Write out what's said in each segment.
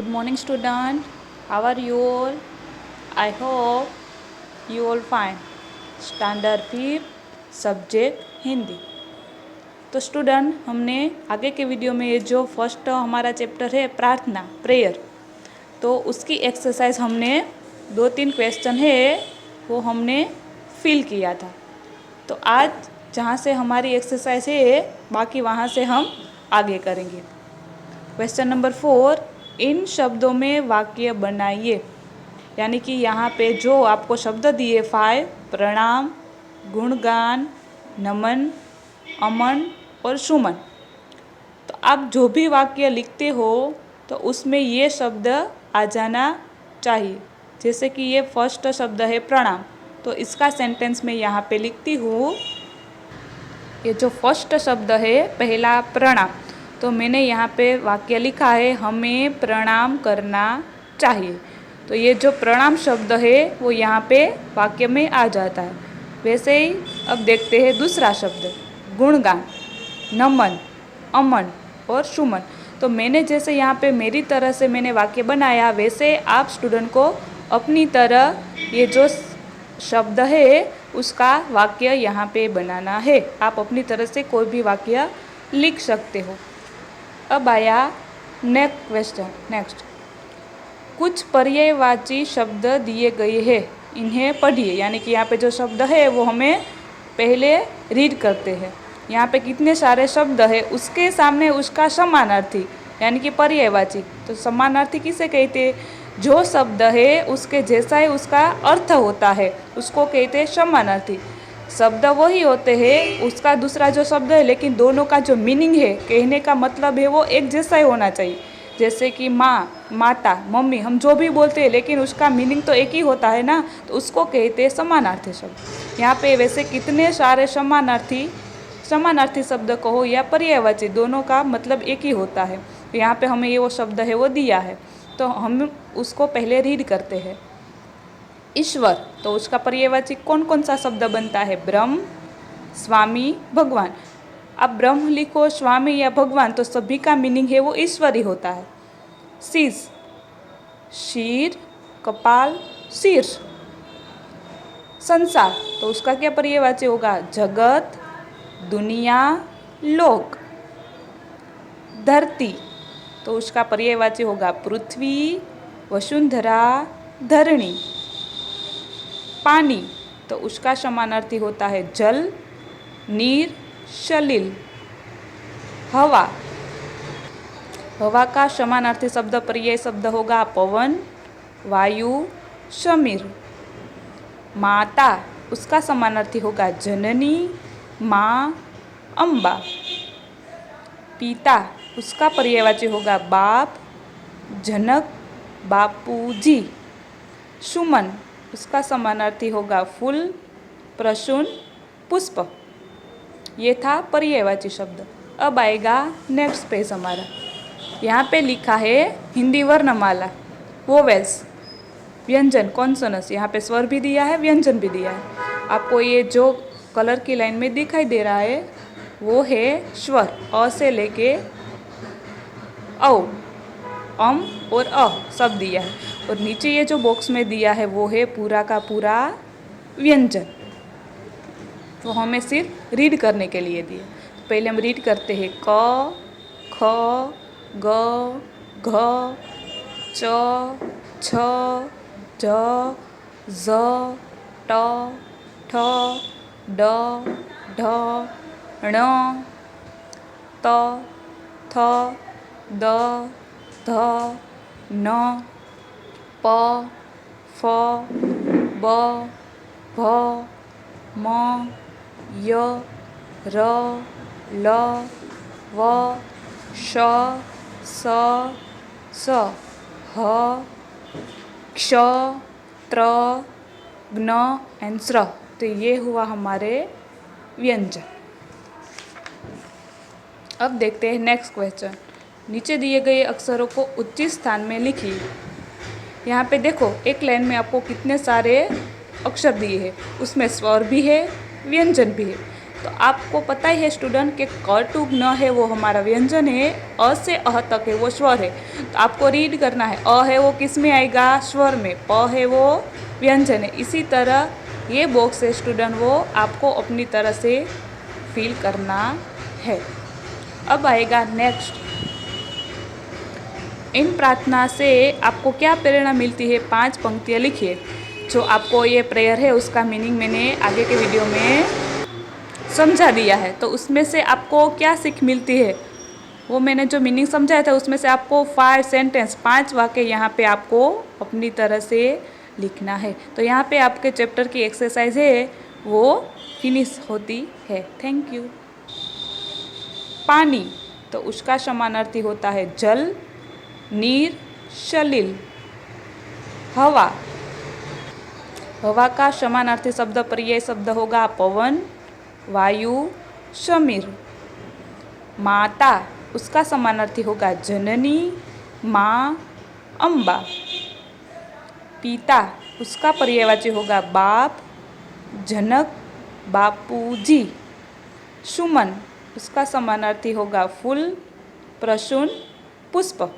Good morning, student. How are you all? I hope you all fine. Standard 5 subject Hindi. तो student, हमने आगे के video में ये जो फर्स्ट हमारा चैप्टर है प्रार्थना, प्रेयर, तो उसकी एक्सरसाइज हमने 2-3 क्वेश्चन है वो हमने फिल किया था। तो आज जहाँ से हमारी एक्सरसाइज है बाकी वहाँ से हम आगे करेंगे। क्वेश्चन नंबर 4, इन शब्दों में वाक्य बनाइए। यानी कि यहाँ पे जो आपको शब्द दिए 5, प्रणाम, गुणगान, नमन, अमन और सुमन, तो आप जो भी वाक्य लिखते हो तो उसमें ये शब्द आ जाना चाहिए। जैसे कि ये फर्स्ट शब्द है प्रणाम, तो इसका सेंटेंस मैं यहाँ पे लिखती हूँ। ये जो फर्स्ट शब्द है पहला प्रणाम, तो मैंने यहाँ पे वाक्य लिखा है हमें प्रणाम करना चाहिए। तो ये जो प्रणाम शब्द है वो यहाँ पे वाक्य में आ जाता है। वैसे ही अब देखते हैं दूसरा शब्द गुणगान, नमन, अमन और सुमन। तो मैंने जैसे यहाँ पे मेरी तरह से मैंने वाक्य बनाया, वैसे आप स्टूडेंट को अपनी तरह ये जो शब्द है उसका वाक्य यहाँ पे बनाना है। आप अपनी तरह से कोई भी वाक्य लिख सकते हो। अब आया नेक्स्ट क्वेश्चन। कुछ पर्यायवाची शब्द दिए गए हैं, इन्हें पढ़िए। यानी कि यहाँ पे जो शब्द है वो हमें पहले रीड करते हैं। यहाँ पे कितने सारे शब्द है, उसके सामने उसका समानार्थी यानी कि पर्यायवाची। तो समानार्थी किसे कहते हैं? जो शब्द है उसके जैसा ही उसका अर्थ होता है उसको कहते हैं समानार्थी। शब्द वही होते हैं, उसका दूसरा जो शब्द है, लेकिन दोनों का जो मीनिंग है, कहने का मतलब है, वो एक जैसा ही होना चाहिए। जैसे कि माँ, माता, मम्मी, हम जो भी बोलते हैं लेकिन उसका मीनिंग तो एक ही होता है ना, तो उसको कहते हैं समानार्थी शब्द। यहाँ पे वैसे कितने सारे समानार्थी शब्द कहो या पर्यायवाची, दोनों का मतलब एक ही होता है। तो यहाँ पे हमें ये वो शब्द है वो दिया है, तो हम उसको पहले रीड करते हैं। ईश्वर, तो उसका पर्यायवाची कौन कौन सा शब्द बनता है? ब्रह्म, स्वामी, भगवान। अब ब्रह्म लिखो, स्वामी या भगवान, तो सभी का मीनिंग है वो ईश्वर ही होता है। शीश, शीर, कपाल, शीर्ष। संसार, तो उसका क्या पर्यायवाची होगा? जगत, दुनिया, लोक। धरती, तो उसका पर्यायवाची होगा पृथ्वी, वसुंधरा, धरणी। पानी, तो उसका समानार्थी होता है जल, नीर, सलिल। हवा, हवा का समानार्थी शब्द पर्याय शब्द होगा पवन, वायु, समीर। माता, उसका समानार्थी होगा जननी, माँ, अम्बा। पिता, उसका पर्यायवाची होगा बाप, जनक, बापूजी। सुमन, उसका समानार्थी होगा फूल, प्रसून, पुष्प। ये था पर्यायवाची शब्द। अब आएगा नेक्स्ट पेज हमारा। यहाँ पे लिखा है हिंदी वर्णमाला, वोवेल्स, व्यंजन, कॉन्सोनेंट्स। यहाँ पे स्वर भी दिया है, व्यंजन भी दिया है। आपको ये जो कलर की लाइन में दिखाई दे रहा है वो है स्वर, अ से लेके औ, अम और अ सब दिया है। और नीचे ये जो बॉक्स में दिया है वो है पूरा का पूरा व्यंजन, तो हमें सिर्फ रीड करने के लिए दिए। तो पहले हम रीड करते हैं क, ख, ग, घ, च, छ, झ, ज़, ट, ठ, ड, ढ, ण, त, थ, द, ध, न, प, फ, ब, भ, म, य, र, ल, व, श, स, स, ह, क्ष, त्र, ज्ञ एंड स्र। तो ये हुआ हमारे व्यंजन। अब देखते हैं नेक्स्ट क्वेश्चन। नीचे दिए गए अक्षरों को उचित स्थान में लिखिए। यहाँ पे देखो एक लाइन में आपको कितने सारे अक्षर दिए हैं, उसमें स्वर भी है, व्यंजन भी है। तो आपको पता ही है स्टूडेंट कि क टू न है वो हमारा व्यंजन है, अ से अह तक है वो स्वर है। तो आपको रीड करना है, अ है वो किस में आएगा, स्वर में, प है वो व्यंजन है। इसी तरह ये बॉक्स है स्टूडेंट, वो आपको अपनी तरह से फिल करना है। अब आएगा नेक्स्ट, इन प्रार्थना से आपको क्या प्रेरणा मिलती है, 5 पंक्तियाँ लिखिए। जो आपको ये प्रेयर है उसका मीनिंग मैंने आगे के वीडियो में समझा दिया है, तो उसमें से आपको क्या सीख मिलती है वो मैंने जो मीनिंग समझाया था उसमें से आपको 5 सेंटेंस, 5 वाक्य यहाँ पे आपको अपनी तरह से लिखना है। तो यहाँ पे आपके चैप्टर की एक्सरसाइज है वो फिनिश होती है। Thank you. पानी, तो उसका समानार्थी होता है जल, नीर, सलिल। हवा, हवा का समानार्थी शब्द पर्याय शब्द होगा पवन, वायु, समीर। माता, उसका समानार्थी होगा जननी, माँ, अम्बा। पिता, उसका पर्यायवाची होगा बाप, जनक, बापूजी। सुमन, उसका समानार्थी होगा फूल, प्रसून, पुष्प।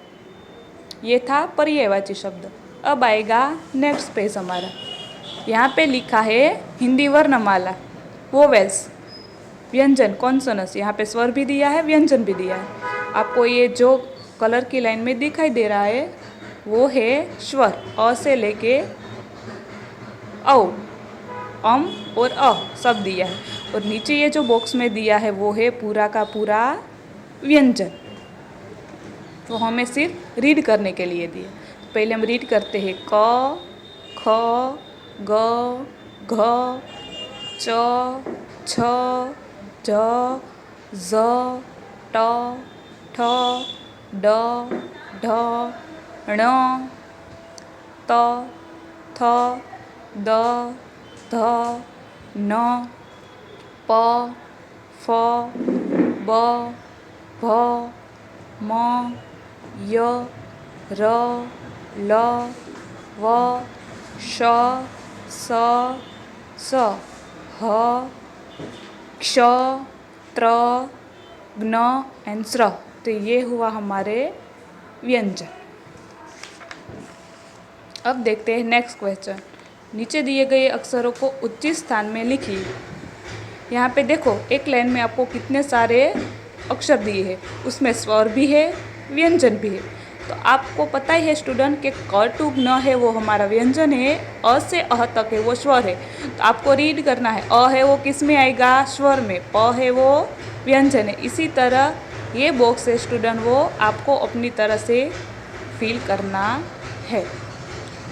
ये था पर्यायवाची शब्द। अब आएगा नेक्स्ट पेज हमारा। यहाँ पे लिखा है हिंदी वर्णमाला, वोवेल्स, व्यंजन, कॉन्सोनेंट्स। यहाँ पे स्वर भी दिया है, व्यंजन भी दिया है। आपको ये जो कलर की लाइन में दिखाई दे रहा है वो है स्वर, अ से लेके औ, अम और अ सब दिया है। और नीचे ये जो बॉक्स में दिया है वो है पूरा का पूरा व्यंजन, तो हमें सिर्फ रीड करने के लिए दिए। तो पहले हम रीड करते हैं, क, ख, ग, घ, च, छ, ज, ज़, ट, ठ, ड, ढ, ण, त, थ, द, ध, न, प, फ, ब, भ, म, य, र, ल, व, श, स, स, ह, क्ष, त्र, ज्ञ एंड स्र। तो ये हुआ हमारे व्यंजन। अब देखते हैं नेक्स्ट क्वेश्चन। नीचे दिए गए अक्षरों को उचित स्थान में लिखिए। यहाँ पे देखो एक लाइन में आपको कितने सारे अक्षर दिए हैं, उसमें स्वर भी है, व्यंजन भी है। तो आपको पता ही है स्टूडेंट कि क टू न है वो हमारा व्यंजन है, अ से अह तक है वो स्वर है। तो आपको रीड करना है, अ है वो किस में आएगा, स्वर में, प है वो व्यंजन है। इसी तरह ये बॉक्स है स्टूडेंट, वो आपको अपनी तरह से फिल करना है।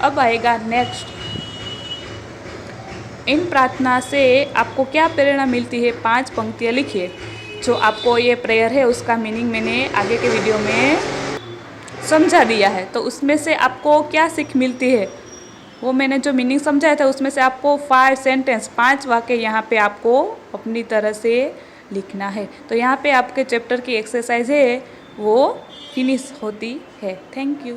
अब आएगा नेक्स्ट, इन प्रार्थना से आपको क्या प्रेरणा मिलती है, 5 पंक्तियाँ लिखिए। जो आपको ये प्रेयर है उसका मीनिंग मैंने आगे के वीडियो में समझा दिया है, तो उसमें से आपको क्या सीख मिलती है वो मैंने जो मीनिंग समझाया था उसमें से आपको 5 सेंटेंस, 5 वाक्य यहाँ पे आपको अपनी तरह से लिखना है। तो यहाँ पे आपके चैप्टर की एक्सरसाइज है वो फिनिश होती है। Thank you.